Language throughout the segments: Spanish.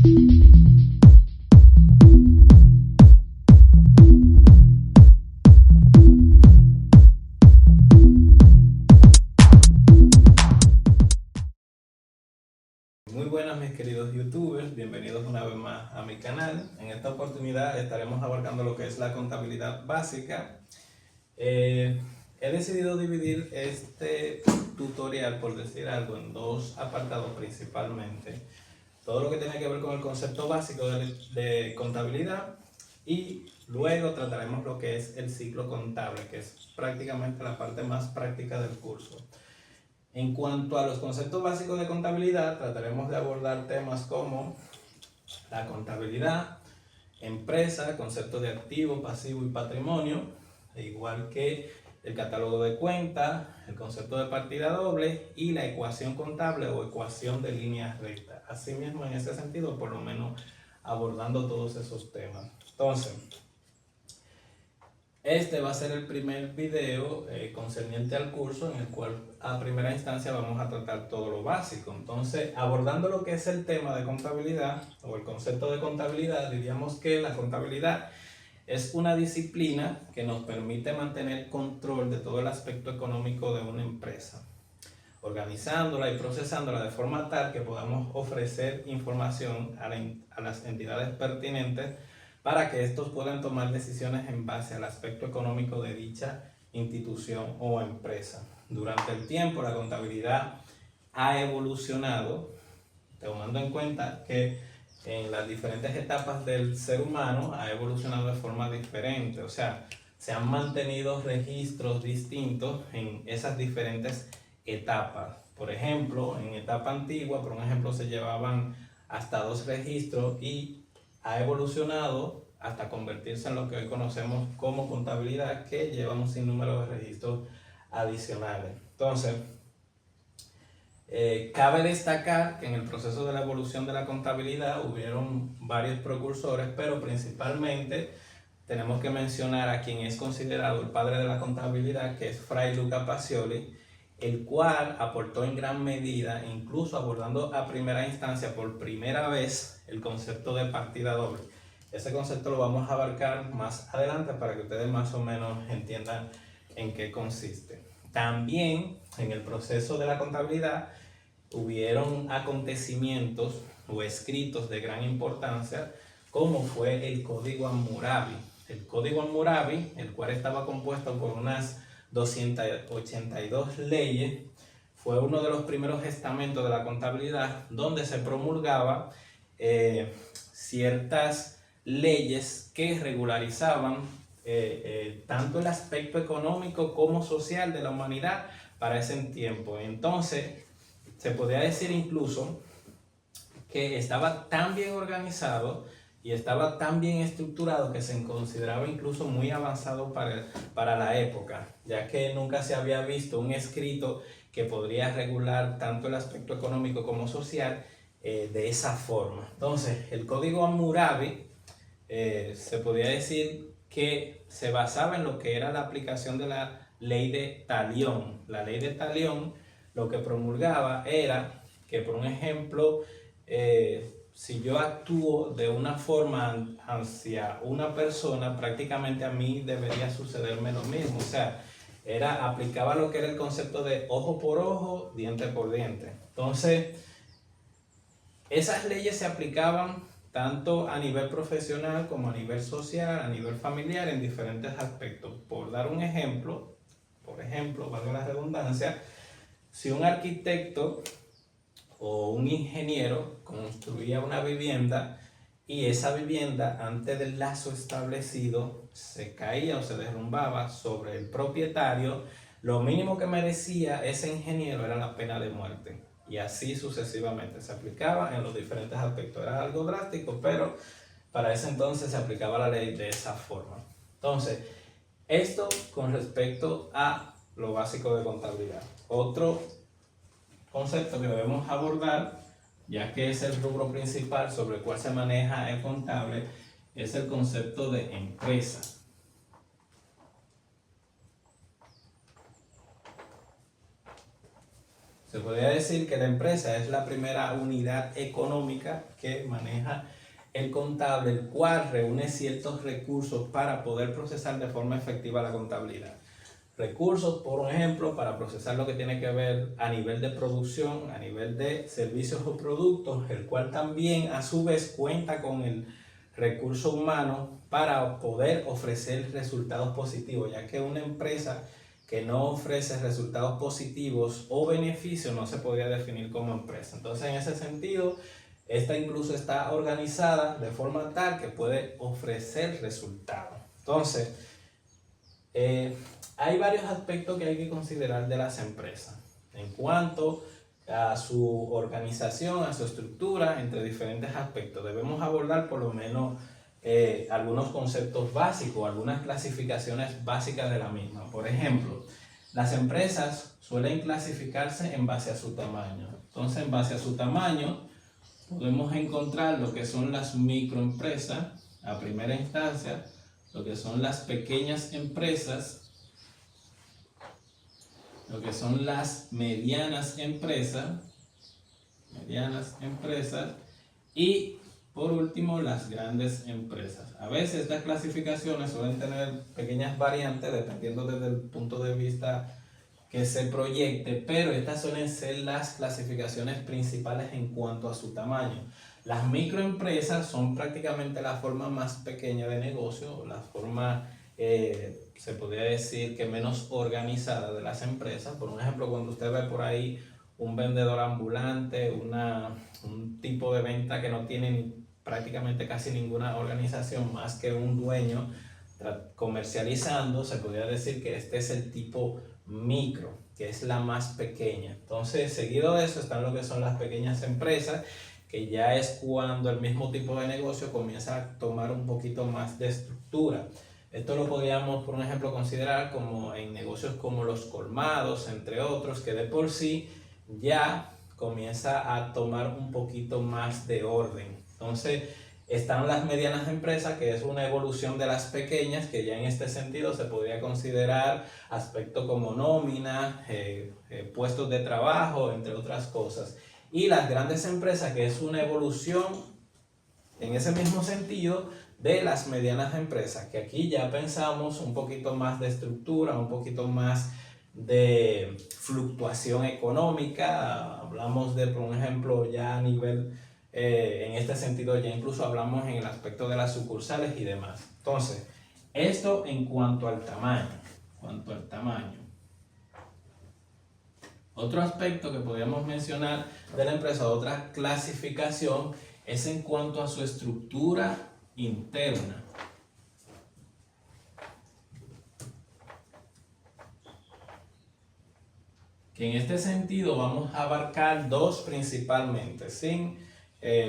Muy buenas mis queridos youtubers, bienvenidos una vez más a mi canal. En esta oportunidad estaremos abarcando lo que es la contabilidad básica. He decidido dividir este tutorial, por decir algo, en dos apartados principalmente. Todo lo que tiene que ver con el concepto básico de contabilidad, y luego trataremos lo que es el ciclo contable, que es prácticamente la parte más práctica del curso. En cuanto a los conceptos básicos de contabilidad, trataremos de abordar temas como la contabilidad, empresa, conceptos de activo, pasivo y patrimonio, igual que el catálogo de cuentas, el concepto de partida doble y la ecuación contable o ecuación de líneas rectas. Asimismo, en ese sentido, por lo menos abordando todos esos temas. Entonces, este va a ser el primer video concerniente al curso, en el cual a primera instancia vamos a tratar todo lo básico. Entonces, abordando lo que es el tema de contabilidad o el concepto de contabilidad, diríamos que la contabilidad es una disciplina que nos permite mantener control de todo el aspecto económico de una empresa, organizándola y procesándola de forma tal que podamos ofrecer información a las entidades pertinentes para que estos puedan tomar decisiones en base al aspecto económico de dicha institución o empresa. Durante el tiempo, la contabilidad ha evolucionado, tomando en cuenta que en las diferentes etapas del ser humano ha evolucionado de forma diferente, o sea, se han mantenido registros distintos en esas diferentes etapas. Por ejemplo, en etapa antigua, por un ejemplo, se llevaban hasta 2 registros y ha evolucionado hasta convertirse en lo que hoy conocemos como contabilidad, que lleva un sinnúmero de registros adicionales. Entonces, cabe destacar que en el proceso de la evolución de la contabilidad hubieron varios precursores, pero principalmente tenemos que mencionar a quien es considerado el padre de la contabilidad, que es Fray Luca Pacioli, el cual aportó en gran medida, incluso abordando a primera instancia por primera vez el concepto de partida doble. Ese concepto lo vamos a abarcar más adelante para que ustedes más o menos entiendan en qué consiste. También en el proceso de la contabilidad hubieron acontecimientos o escritos de gran importancia, como fue el Código Hammurabi. El Código Hammurabi, el cual estaba compuesto por unas 282 leyes, fue uno de los primeros estamentos de la contabilidad donde se promulgaba ciertas leyes que regularizaban tanto el aspecto económico como social de la humanidad para ese tiempo. Entonces, se podría decir incluso que estaba tan bien organizado y estaba tan bien estructurado que se consideraba incluso muy avanzado para la época, ya que nunca se había visto un escrito que podría regular tanto el aspecto económico como social de esa forma. Entonces, el Código Hammurabi se podría decir que se basaba en lo que era la aplicación de la ley de Talión. La ley de Talión lo que promulgaba era que, por un ejemplo, si yo actúo de una forma hacia una persona, prácticamente a mí debería sucederme lo mismo. O sea, aplicaba lo que era el concepto de ojo por ojo, diente por diente. Entonces, esas leyes se aplicaban tanto a nivel profesional como a nivel social, a nivel familiar, en diferentes aspectos. Por dar un ejemplo, valga la redundancia, si un arquitecto o un ingeniero construía una vivienda y esa vivienda, antes del lazo establecido, se caía o se derrumbaba sobre el propietario, lo mínimo que merecía ese ingeniero era la pena de muerte. Y así sucesivamente se aplicaba en los diferentes aspectos. Era algo drástico, pero para ese entonces se aplicaba la ley de esa forma. Entonces, esto con respecto a lo básico de contabilidad. Otro concepto que debemos abordar, ya que es el rubro principal sobre el cual se maneja el contable, es el concepto de empresa. Se podría decir que la empresa es la primera unidad económica que maneja el contable, el cual reúne ciertos recursos para poder procesar de forma efectiva la contabilidad. Recursos, por ejemplo, para procesar lo que tiene que ver a nivel de producción, a nivel de servicios o productos, el cual también a su vez cuenta con el recurso humano para poder ofrecer resultados positivos, ya que una empresa que no ofrece resultados positivos o beneficios no se podría definir como empresa. Entonces, en ese sentido, esta incluso está organizada de forma tal que puede ofrecer resultados. Entonces, hay varios aspectos que hay que considerar de las empresas en cuanto a su organización, a su estructura, entre diferentes aspectos. Debemos abordar por lo menos algunos conceptos básicos, algunas clasificaciones básicas de la misma. Por ejemplo, las empresas suelen clasificarse en base a su tamaño. Entonces, en base a su tamaño, podemos encontrar lo que son las microempresas a primera instancia, lo que son las pequeñas empresas, lo que son las medianas empresas y por último las grandes empresas. A veces estas clasificaciones suelen tener pequeñas variantes dependiendo desde el punto de vista que se proyecte, pero estas suelen ser las clasificaciones principales en cuanto a su tamaño. Las microempresas son prácticamente la forma más pequeña de negocio, la forma se podría decir que menos organizada de las empresas. Por ejemplo, cuando usted ve por ahí un vendedor ambulante, un tipo de venta que no tiene prácticamente casi ninguna organización más que un dueño comercializando, se podría decir que este es el tipo micro, que es la más pequeña. Entonces, seguido de eso están lo que son las pequeñas empresas, que ya es cuando el mismo tipo de negocio comienza a tomar un poquito más de estructura. Esto lo podríamos, por ejemplo, considerar como en negocios como los colmados, entre otros, que de por sí ya comienza a tomar un poquito más de orden. Entonces, están las medianas empresas, que es una evolución de las pequeñas, que ya en este sentido se podría considerar aspectos como nómina, puestos de trabajo, entre otras cosas. Y las grandes empresas, que es una evolución en ese mismo sentido de las medianas empresas, que aquí ya pensamos un poquito más de estructura, un poquito más de fluctuación económica. Hablamos de, por ejemplo, ya a nivel, en este sentido ya incluso hablamos en el aspecto de las sucursales y demás. Entonces, esto en cuanto al tamaño. Otro aspecto que podríamos mencionar de la empresa, otra clasificación, es en cuanto a su estructura interna. Que en este sentido vamos a abarcar dos principalmente, sin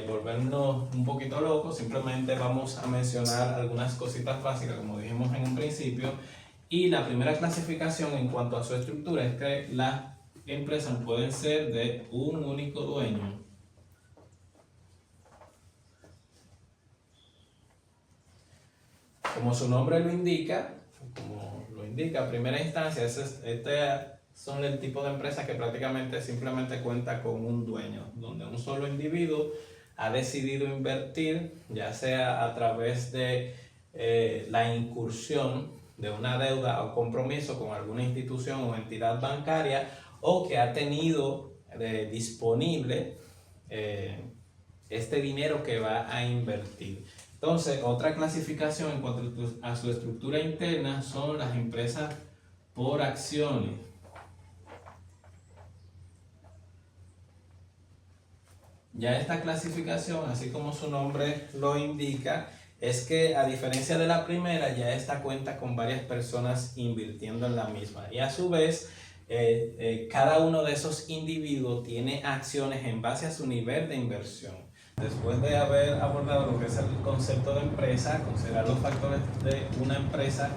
volvernos un poquito locos. Simplemente vamos a mencionar algunas cositas básicas, como dijimos en un principio. Y la primera clasificación en cuanto a su estructura es que las empresas pueden ser de un único dueño. Como su nombre lo indica, a primera instancia, son el tipo de empresas que prácticamente simplemente cuenta con un dueño, donde un solo individuo ha decidido invertir, ya sea a través de la incursión de una deuda o compromiso con alguna institución o entidad bancaria, o que ha tenido disponible este dinero que va a invertir. Entonces, otra clasificación en cuanto a su estructura interna son las empresas por acciones. Ya esta clasificación, así como su nombre lo indica, es que a diferencia de la primera, ya esta cuenta con varias personas invirtiendo en la misma. Y a su vez, cada uno de esos individuos tiene acciones en base a su nivel de inversión. Después de haber abordado lo que es el concepto de empresa, considerar los factores de una empresa,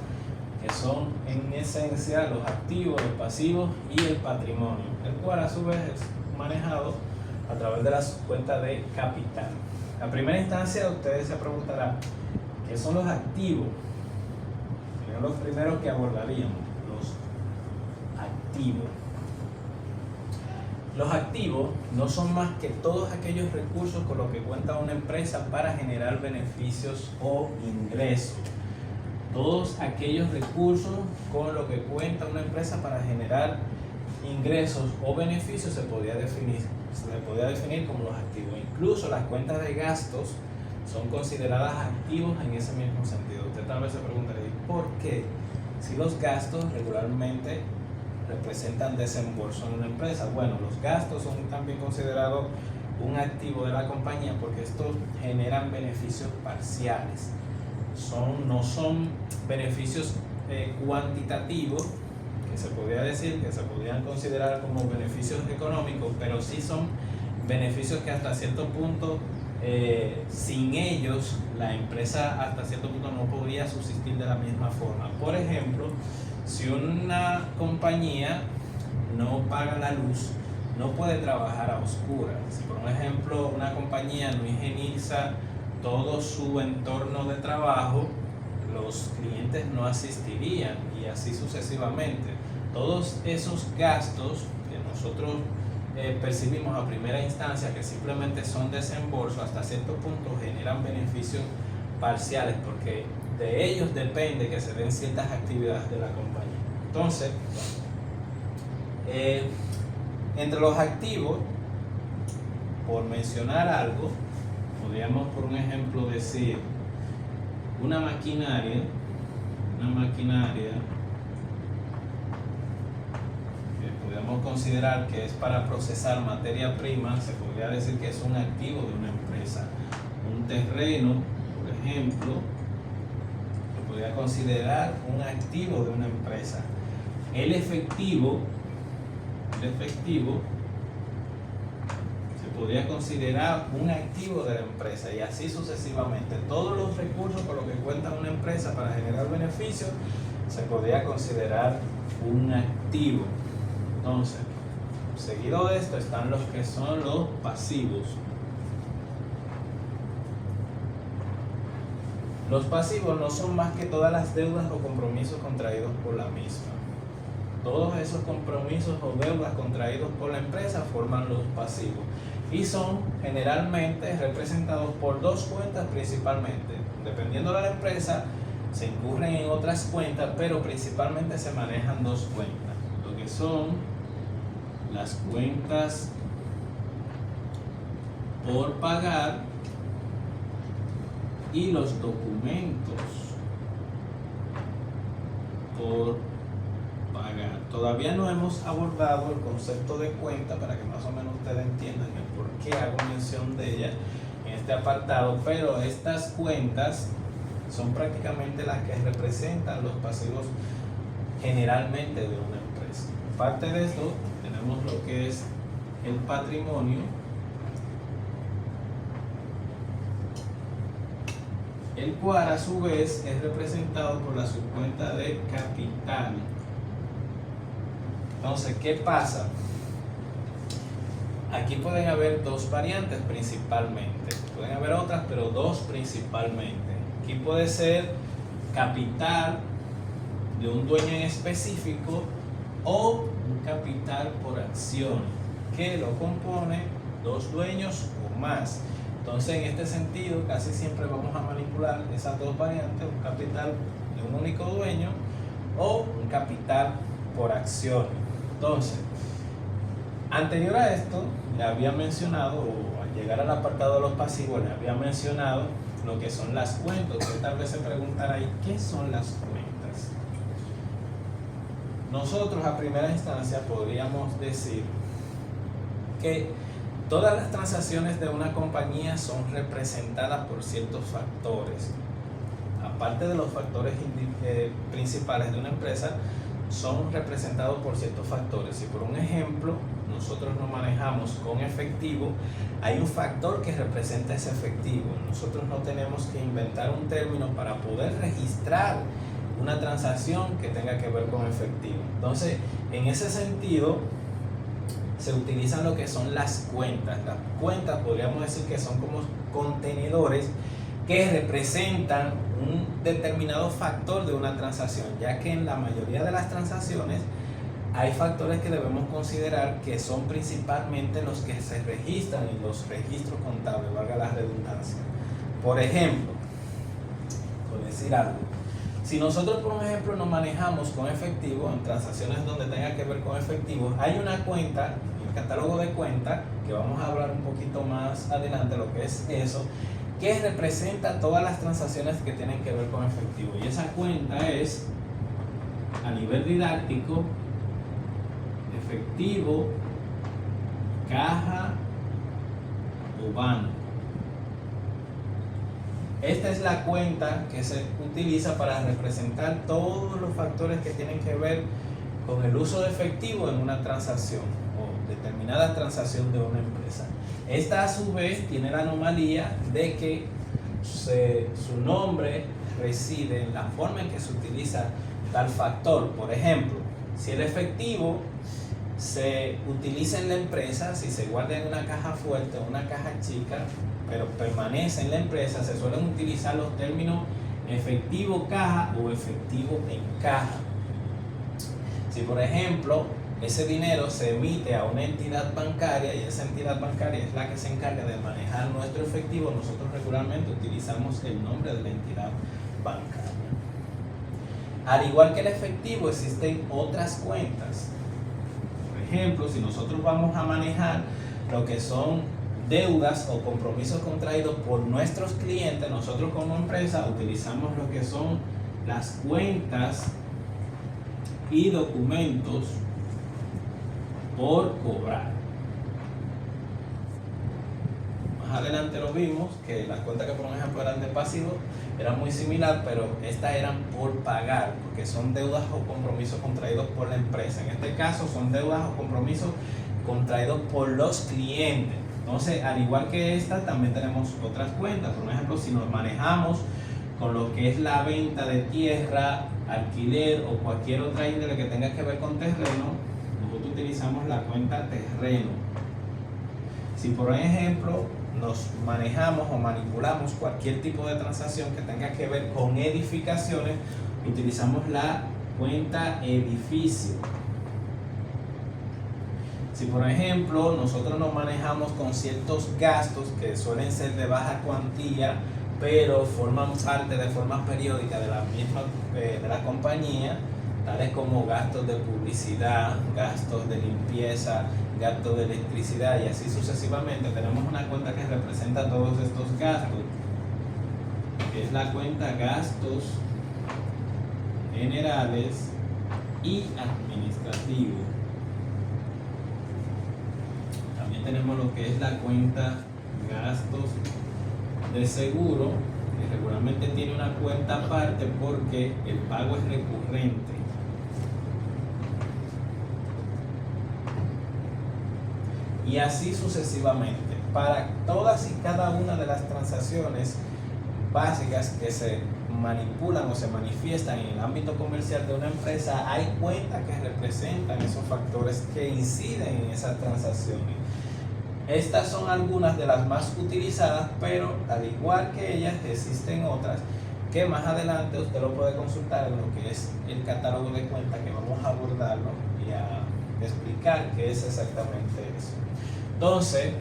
que son en esencia los activos, los pasivos y el patrimonio, el cual a su vez es manejado a través de las cuentas de capital. A primera instancia, ustedes se preguntarán, ¿qué son los activos? Serían los primeros que abordaríamos, los activos. Los activos no son más que todos aquellos recursos con los que cuenta una empresa para generar beneficios o ingresos. Todos aquellos recursos con los que cuenta una empresa para generar ingresos o beneficios se podría definir como los activos. Incluso las cuentas de gastos son consideradas activos en ese mismo sentido. Usted tal vez se preguntaría, ¿por qué? Si los gastos regularmente representan desembolso en una empresa. Bueno, los gastos son también considerados un activo de la compañía porque estos generan beneficios parciales. No son beneficios cuantitativos, que se podría decir que se podrían considerar como beneficios económicos, pero sí son beneficios que hasta cierto punto, sin ellos, la empresa hasta cierto punto no podría subsistir de la misma forma. Por ejemplo, si una compañía no paga la luz, no puede trabajar a oscuras. Si por ejemplo una compañía no higieniza todo su entorno de trabajo, los clientes no asistirían y así sucesivamente. Todos esos gastos que nosotros percibimos a primera instancia, que simplemente son desembolso, hasta cierto punto generan beneficios parciales porque de ellos depende que se den ciertas actividades de la compañía. Entonces, entre los activos, por mencionar algo, podríamos por un ejemplo decir una maquinaria que podríamos considerar que es para procesar materia prima, se podría decir que es un activo de una empresa. Un terreno, por ejemplo, se podría considerar un activo de una empresa. El efectivo se podría considerar un activo de la empresa y así sucesivamente. Todos los recursos con los que cuenta una empresa para generar beneficios se podría considerar un activo. Entonces, seguido de esto están los que son los pasivos. Los pasivos no son más que todas las deudas o compromisos contraídos por la misma. Todos esos compromisos o deudas contraídos por la empresa forman los pasivos y son generalmente representados por dos cuentas principalmente. Dependiendo de la empresa, se incurren en otras cuentas, pero principalmente se manejan dos cuentas, lo que son las cuentas por pagar y los documentos por pagar. Todavía no hemos abordado el concepto de cuenta para que más o menos ustedes entiendan el por qué hago mención de ella en este apartado, pero estas cuentas son prácticamente las que representan los pasivos generalmente de una empresa. Aparte de esto, tenemos lo que es el patrimonio, el cual a su vez es representado por la subcuenta de capital. Entonces, ¿qué pasa? Aquí pueden haber dos variantes principalmente. Pueden haber otras, pero dos principalmente. Aquí puede ser capital de un dueño en específico o un capital por acción que lo compone dos dueños o más. Entonces, en este sentido, casi siempre vamos a manipular esas dos variantes, un capital de un único dueño o un capital por acción. Entonces, anterior a esto, le había mencionado, o al llegar al apartado de los pasivos, le había mencionado lo que son las cuentas. Usted tal vez se preguntará, ¿y qué son las cuentas? Nosotros a primera instancia podríamos decir que todas las transacciones de una compañía son representadas por ciertos factores. Aparte de los factores principales de una empresa, son representados por ciertos factores. Si por un ejemplo nosotros nos manejamos con efectivo, hay un factor que representa ese efectivo. Nosotros no tenemos que inventar un término para poder registrar una transacción que tenga que ver con efectivo. Entonces, en ese sentido, se utilizan lo que son las cuentas. Las cuentas podríamos decir que son como contenedores que representan un determinado factor de una transacción, ya que en la mayoría de las transacciones hay factores que debemos considerar que son principalmente los que se registran en los registros contables, valga la redundancia. Por ejemplo, por decir algo, si nosotros, por ejemplo, nos manejamos con efectivo en transacciones donde tenga que ver con efectivo, hay una cuenta, el catálogo de cuentas, que vamos a hablar un poquito más adelante lo que es eso, que representa todas las transacciones que tienen que ver con efectivo. Y esa cuenta es, a nivel didáctico, efectivo, caja o banco. Esta es la cuenta que se utiliza para representar todos los factores que tienen que ver con el uso de efectivo en una transacción o determinada transacción de una empresa. Esta a su vez tiene la anomalía de que su nombre reside en la forma en que se utiliza tal factor. Por ejemplo, si el efectivo se utiliza en la empresa, si se guarda en una caja fuerte o una caja chica, pero permanece en la empresa, se suelen utilizar los términos efectivo caja o efectivo en caja. Si por ejemplo ese dinero se emite a una entidad bancaria y esa entidad bancaria es la que se encarga de manejar nuestro efectivo, nosotros regularmente utilizamos el nombre de la entidad bancaria. Al igual que el efectivo, existen otras cuentas. Por ejemplo, si nosotros vamos a manejar lo que son deudas o compromisos contraídos por nuestros clientes, nosotros como empresa utilizamos lo que son las cuentas y documentos por cobrar. Más adelante lo vimos, que las cuentas que por ejemplo eran de pasivos eran muy similar, pero estas eran por pagar, porque son deudas o compromisos contraídos por la empresa. En este caso son deudas o compromisos contraídos por los clientes. Entonces, al igual que esta, también tenemos otras cuentas. Por ejemplo, si nos manejamos con lo que es la venta de tierra, alquiler o cualquier otra índole que tenga que ver con terreno, nosotros utilizamos la cuenta terreno. Si por ejemplo nos manejamos o manipulamos cualquier tipo de transacción que tenga que ver con edificaciones, utilizamos la cuenta edificio. Si por ejemplo nosotros nos manejamos con ciertos gastos que suelen ser de baja cuantía, pero forman parte de forma periódica de la misma de la compañía, tales como gastos de publicidad, gastos de limpieza, gastos de electricidad y así sucesivamente, tenemos una cuenta que representa todos estos gastos, que es la cuenta gastos generales y administrativos. También tenemos lo que es la cuenta gastos de seguro, que regularmente tiene una cuenta aparte porque el pago es recurrente. Y así sucesivamente. Para todas y cada una de las transacciones básicas que se manipulan o se manifiestan en el ámbito comercial de una empresa, hay cuentas que representan esos factores que inciden en esas transacciones. Estas son algunas de las más utilizadas, pero al igual que ellas existen otras que más adelante usted lo puede consultar en lo que es el catálogo de cuentas, que vamos a abordarlo y a explicar qué es exactamente eso. Entonces,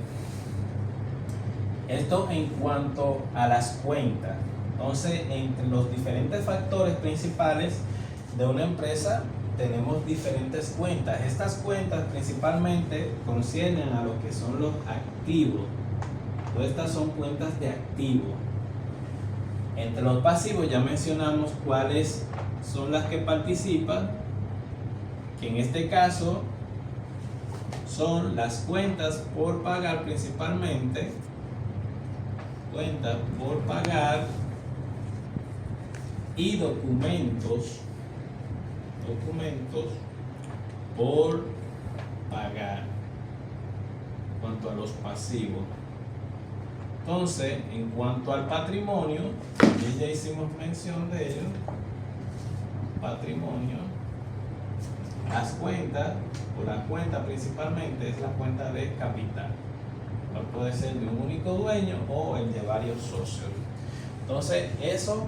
esto en cuanto a las cuentas. Entonces, entre los diferentes factores principales de una empresa tenemos diferentes cuentas. Estas cuentas principalmente conciernen a lo que son los activos. Todas estas son cuentas de activos. Entre los pasivos ya mencionamos cuáles son las que participan, que en este caso son las cuentas por pagar principalmente, cuentas por pagar y documentos por pagar, en cuanto a los pasivos. Entonces, en cuanto al patrimonio, ya hicimos mención de ello. Patrimonio, las cuentas, o la cuenta principalmente es la cuenta de capital, cual puede ser de un único dueño o el de varios socios. Entonces, eso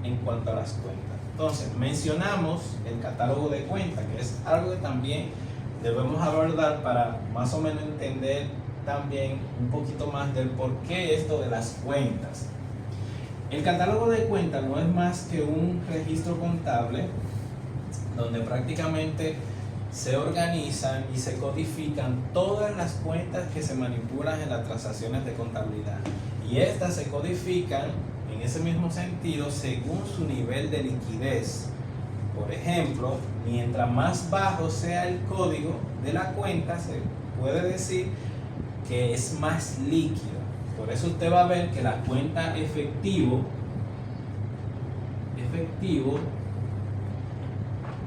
en cuanto a las cuentas. Entonces, mencionamos el catálogo de cuentas, que es algo que también debemos abordar para más o menos entender también un poquito más del por qué esto de las cuentas. El catálogo de cuentas no es más que un registro contable donde prácticamente se organizan y se codifican todas las cuentas que se manipulan en las transacciones de contabilidad. Y estas se codifican en ese mismo sentido según su nivel de liquidez. Por ejemplo, mientras más bajo sea el código de la cuenta, se puede decir que es más líquido. Por eso usted va a ver que la cuenta efectivo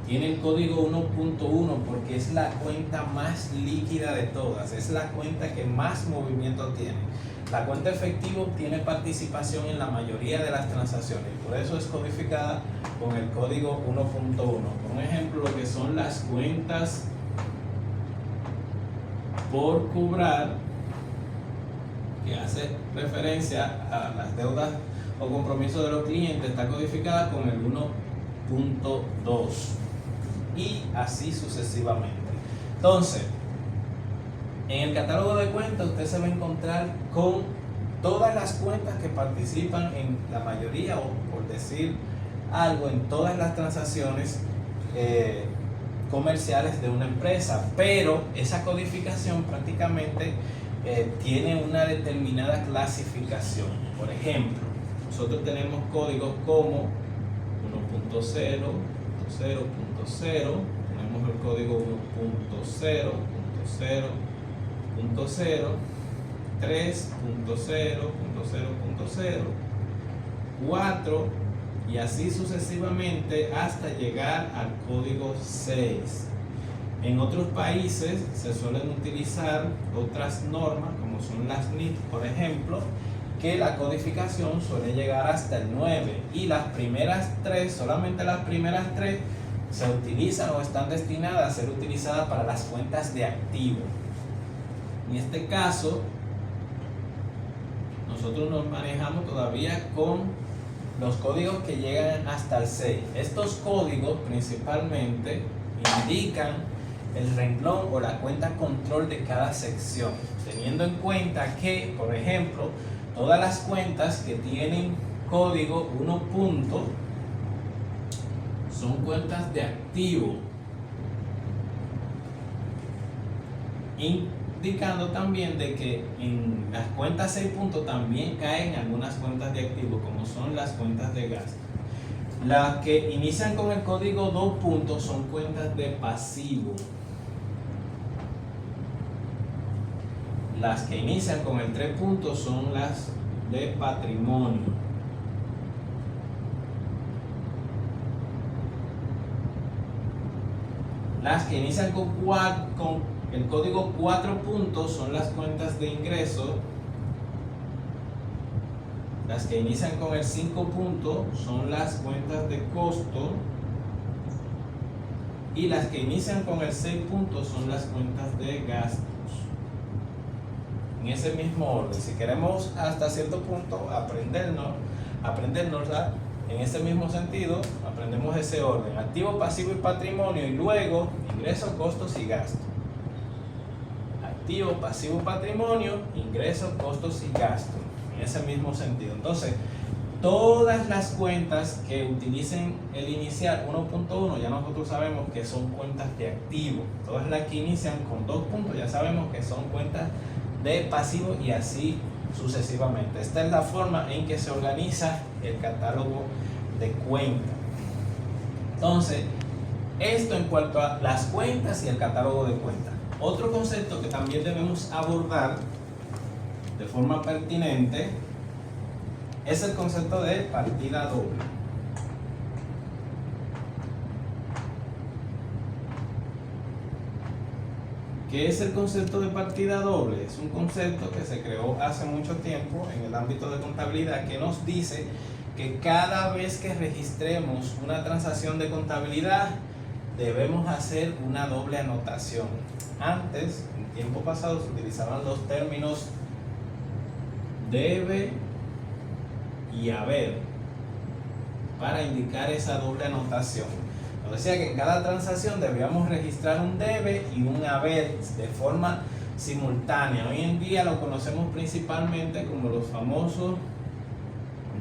tiene el código 1.1 porque es la cuenta más líquida de todas, es la cuenta que más movimiento tiene. La cuenta efectivo tiene participación en la mayoría de las transacciones y por eso es codificada con el código 1.1. Por ejemplo, lo que son las cuentas por cobrar, que hace referencia a las deudas o compromisos de los clientes, está codificada con el 1.2 y así sucesivamente. Entonces, en el catálogo de cuentas usted se va a encontrar con todas las cuentas que participan en la mayoría, o por decir algo, en todas las transacciones comerciales de una empresa, pero esa codificación prácticamente tiene una determinada clasificación. Por ejemplo, nosotros tenemos códigos como 1.0, 0.0, tenemos el código 1.0, 0.0, 3.0, 0.0, 4 y así sucesivamente hasta llegar al código 6. En otros países se suelen utilizar otras normas como son las NIF, por ejemplo, que la codificación suele llegar hasta el 9 y las primeras 3, solamente las primeras 3 se utilizan o están destinadas a ser utilizadas para las cuentas de activo. En este caso, nosotros nos manejamos todavía con los códigos que llegan hasta el 6. Estos códigos principalmente indican el renglón o la cuenta control de cada sección, teniendo en cuenta que, por ejemplo, todas las cuentas que tienen código 1 punto son cuentas de activo, indicando también de que en las cuentas 6 puntos también caen algunas cuentas de activo, como son las cuentas de gasto. Las que inician con el código 2 puntos son cuentas de pasivo. Las que inician con el 3 puntos son las de patrimonio. Las que inician con el código 4 puntos son las cuentas de ingreso. Las que inician con el 5 puntos son las cuentas de costo. Y las que inician con el 6 puntos son las cuentas de gastos. En ese mismo orden. Si queremos hasta cierto punto aprendernosla en ese mismo sentido, aprendemos ese orden: activo, pasivo y patrimonio, y luego ingresos, costos y gastos. Activo, pasivo, patrimonio, ingresos, costos y gastos. En ese mismo sentido. Entonces, todas las cuentas que utilicen el inicial 1.1, ya nosotros sabemos que son cuentas de activo. Todas las que inician con 2 puntos, ya sabemos que son cuentas de pasivo, y así sucesivamente. Esta es la forma en que se organiza el catálogo de cuentas. Entonces, esto en cuanto a las cuentas y el catálogo de cuentas. Otro concepto que también debemos abordar de forma pertinente es el concepto de partida doble. ¿Qué es el concepto de partida doble? Es un concepto que se creó hace mucho tiempo en el ámbito de contabilidad, que nos dice que cada vez que registremos una transacción de contabilidad debemos hacer una doble anotación. Antes, en tiempo pasado, se utilizaban los términos debe y haber. para indicar esa doble anotación. Nos decía que en cada transacción debíamos registrar un debe y un haber de forma simultánea. Hoy en día lo conocemos principalmente como los famosos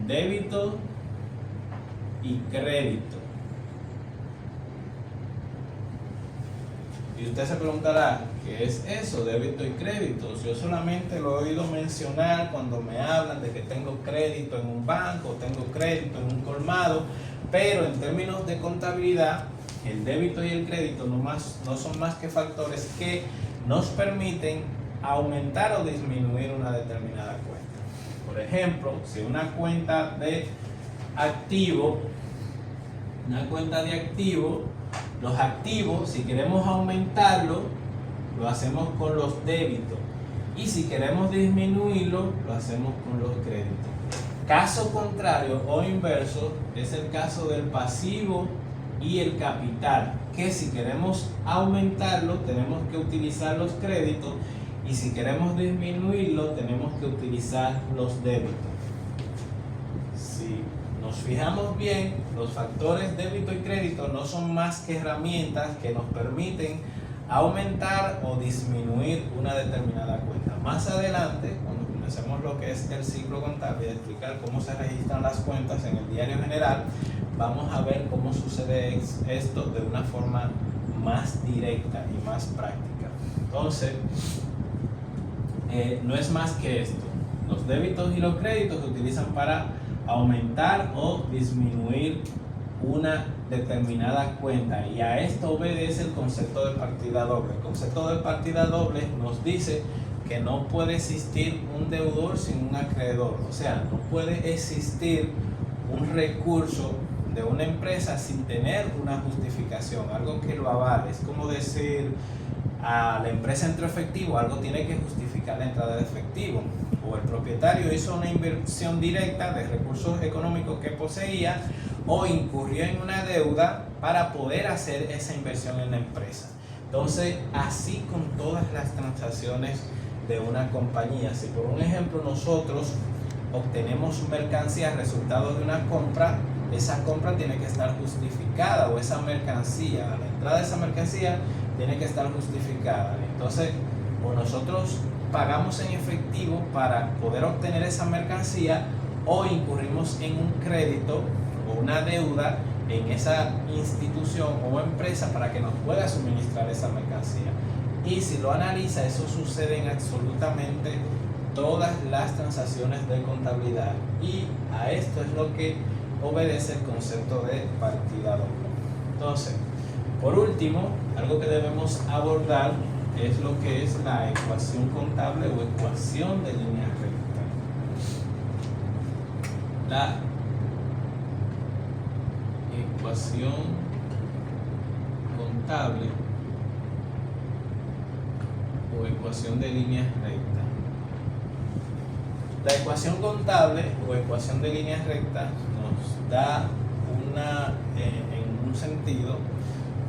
débito y crédito. Y usted se preguntará, ¿qué es eso, débito y crédito? Yo solamente lo he oído mencionar cuando me hablan de que tengo crédito en un banco, tengo crédito en un colmado, pero en términos de contabilidad, el débito y el crédito no son más que factores que nos permiten aumentar o disminuir una determinada cuenta. Por ejemplo, si una cuenta de activo, los activos, si queremos aumentarlo, lo hacemos con los débitos. Y si queremos disminuirlo, lo hacemos con los créditos. Caso contrario o inverso es el caso del pasivo y el capital, que si queremos aumentarlo, tenemos que utilizar los créditos, y si queremos disminuirlo, tenemos que utilizar los débitos. Si nos fijamos bien, los factores débito y crédito no son más que herramientas que nos permiten aumentar o disminuir una determinada cuenta. Más adelante, cuando comencemos lo que es el ciclo contable y explicar cómo se registran las cuentas en el diario general, vamos a ver cómo sucede esto de una forma más directa y más práctica. Entonces, no es más que esto. Los débitos y los créditos se utilizan para aumentar o disminuir una determinada cuenta, y a esto obedece el concepto de partida doble. El concepto de partida doble nos dice que no puede existir un deudor sin un acreedor, o sea, no puede existir un recurso de una empresa sin tener una justificación, algo que lo avale. Es como decir, a la empresa entró efectivo, algo tiene que justificar la entrada de efectivo, o el propietario hizo una inversión directa de recursos económicos que poseía, o incurrió en una deuda para poder hacer esa inversión en la empresa. Entonces, así con todas las transacciones de una compañía. Si por un ejemplo nosotros obtenemos mercancía resultado de una compra, esa compra tiene que estar justificada, o esa mercancía, la entrada de esa mercancía tiene que estar justificada. Entonces, o nosotros pagamos en efectivo para poder obtener esa mercancía, o incurrimos en un crédito o una deuda en esa institución o empresa para que nos pueda suministrar esa mercancía. Y si lo analiza, eso sucede en absolutamente todas las transacciones de contabilidad, y a esto es lo que obedece el concepto de partida doble. Entonces, por último, algo que debemos abordar es lo que es la ecuación contable o ecuación de línea recta. La ecuación contable o ecuación de líneas rectas. La ecuación contable o ecuación de líneas rectas nos da en un sentido,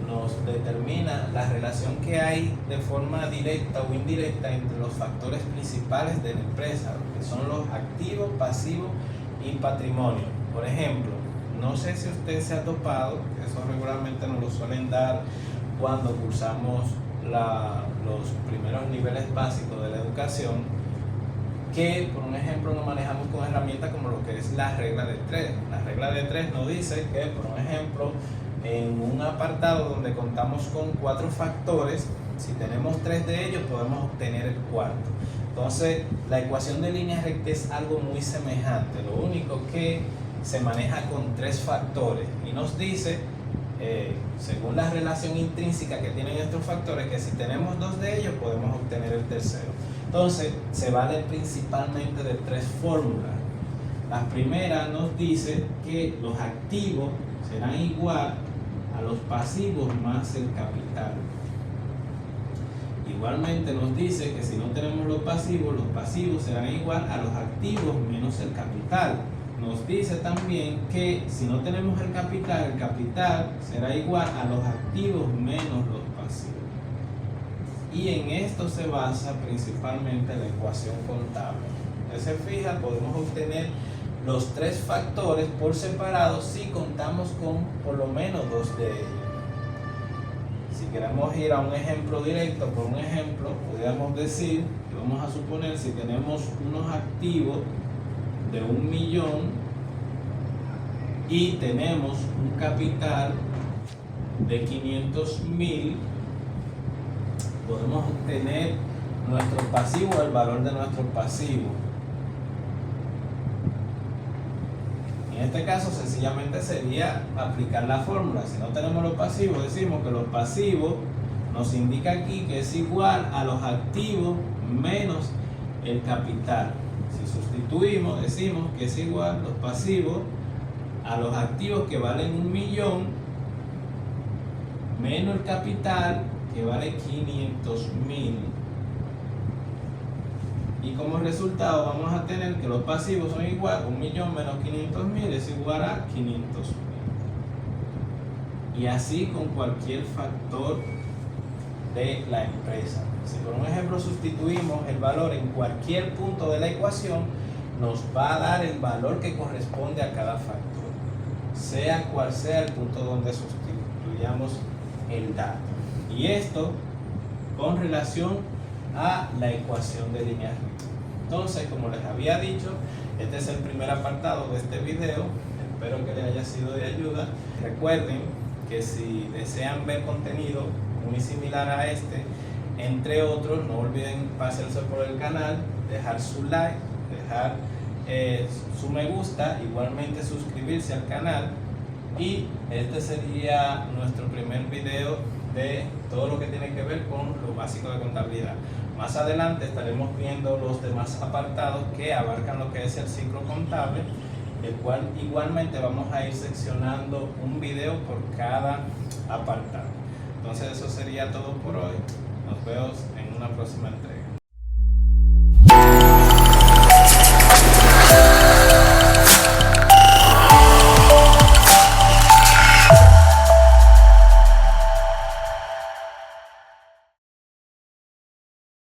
nos determina la relación que hay de forma directa o indirecta entre los factores principales de la empresa, que son los activos, pasivos y patrimonio. Por ejemplo, no sé si usted se ha topado, que eso regularmente nos lo suelen dar cuando cursamos los primeros niveles básicos de la educación, que por un ejemplo nos manejamos con herramientas como lo que es la regla de 3. La regla de 3 nos dice que, por un ejemplo, en un apartado donde contamos con 4 factores, si tenemos 3 de ellos podemos obtener el cuarto. Entonces, la ecuación de línea recta es algo muy semejante, lo único que se maneja con 3 factores, y nos dice, según la relación intrínseca que tienen estos factores, que si tenemos 2 de ellos podemos obtener el tercero. Entonces, se vale principalmente de 3 fórmulas. La primera nos dice que los activos serán igual a los pasivos más el capital. Igualmente nos dice que si no tenemos los pasivos serán igual a los activos menos el capital. Nos dice también que si no tenemos el capital será igual a los activos menos los pasivos. Y en esto se basa principalmente la ecuación contable. Si se fija, podemos obtener los 3 factores por separado si contamos con por lo menos 2 de ellos. Si queremos ir a un ejemplo directo, por un ejemplo, podríamos decir, que vamos a suponer si tenemos unos activos de 1.000.000 y tenemos un capital de 500.000, podemos obtener nuestro pasivo, el valor de nuestro pasivo. En este caso sencillamente sería aplicar la fórmula. Si no tenemos los pasivos, decimos que los pasivos nos indica aquí que es igual a los activos menos el capital. Si sustituimos, decimos que es igual los pasivos a los activos que valen 1.000.000 menos el capital que vale 500.000. Y como resultado vamos a tener que los pasivos son igual, 1.000.000 menos 500.000 es igual a 500.000. Y así con cualquier factor de la empresa. Si por un ejemplo sustituimos el valor en cualquier punto de la ecuación, nos va a dar el valor que corresponde a cada factor, sea cual sea el punto donde sustituyamos el dato. Y esto con relación a la ecuación de línea recta. Entonces, como les había dicho, este es el primer apartado de este video. Espero que les haya sido de ayuda. Recuerden que si desean ver contenido muy similar a este, entre otros, no olviden pasarse por el canal, dejar su like, dejar su me gusta, igualmente suscribirse al canal. Y este sería nuestro primer video de todo lo que tiene que ver con lo básico de contabilidad. Más adelante estaremos viendo los demás apartados que abarcan lo que es el ciclo contable, el cual igualmente vamos a ir seccionando un video por cada apartado. Entonces eso sería todo por hoy. Nos vemos en una próxima entrega.